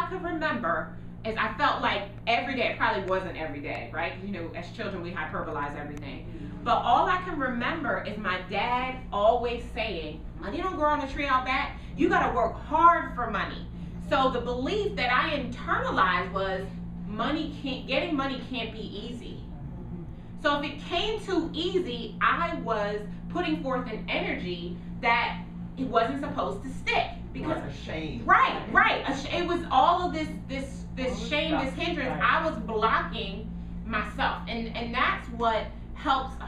I could remember is I felt like every day, it probably wasn't every day, right? You know, as children, we hyperbolize everything. But all I can remember is my dad always saying, money don't grow on a tree out back. You gotta work hard for money. So the belief that I internalized was getting money can't be easy. So if it came too easy, I was putting forth an energy that it wasn't supposed to stick. Because a shame. Right. It was all of this shame, this hindrance. I was blocking myself, and that's what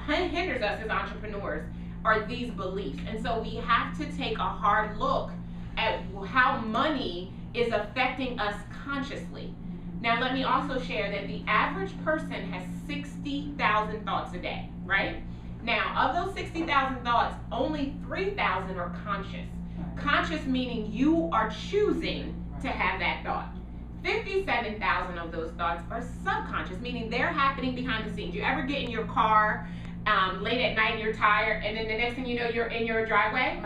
hinders us as entrepreneurs, are these beliefs. And so we have to take a hard look at how money is affecting us consciously. Now, let me also share that the average person has 60,000 thoughts a day, right? Now, of those 60,000 thoughts, only 3,000 are conscious. Conscious meaning you are choosing to have that thought. 57,000 of those thoughts are subconscious, meaning they're happening behind the scenes. You ever get in your car late at night and you're tired, and then the next thing you know, you're in your driveway?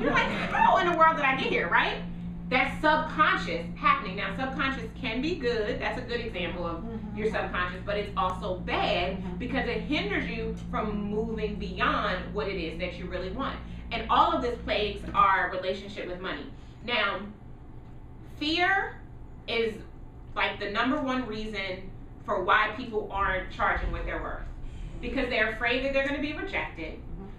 You're like, how in the world did I get here, right? That's subconscious happening. Now, subconscious can be good. That's a good example of your subconscious, but it's also bad because it hinders you from moving beyond what it is that you really want. And all of this plagues our relationship with money. Now, fear is like the #1 reason for why people aren't charging what they're worth. Because they're afraid that they're going to be rejected.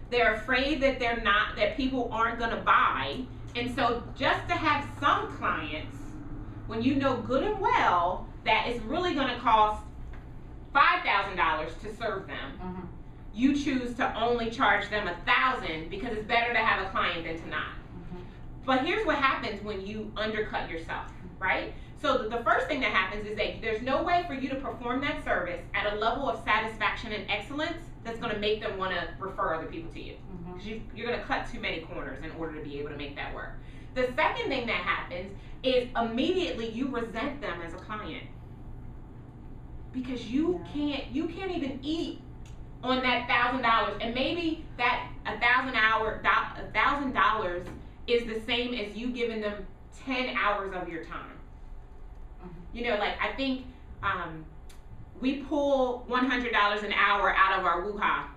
They're afraid that that people aren't going to buy. And so just to have some clients, when you know good and well that it's really going to cost $5,000 to serve them, you choose to only charge them $1,000 because it's better to have a client than to not. But here's what happens when you undercut yourself, right? So the first thing that happens is that there's no way for you to perform that service at a level of satisfaction and excellence that's going to make them want to refer other people to you. Because you're going to cut too many corners in order to be able to make that work. The second thing that happens is immediately you resent them as a client. Because you can't even eat on that $1,000, and maybe that $1,000 is the same as you giving them 10 hours of your time. You know, like I think we pull $100 an hour out of our woo-ha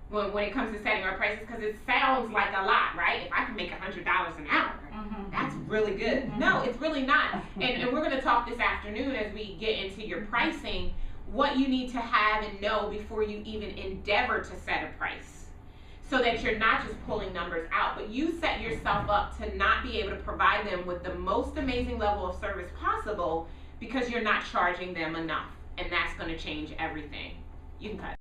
when it comes to setting our prices, because it sounds like a lot, right? If I can make $100 an hour, that's really good. No, it's really not. And we're going to talk this afternoon as we get into your pricing, what you need to have and know before you even endeavor to set a price, so that you're not just pulling numbers out, but you set yourself up to not be able to provide them with the most amazing level of service possible because you're not charging them enough. And that's going to change everything. You can cut.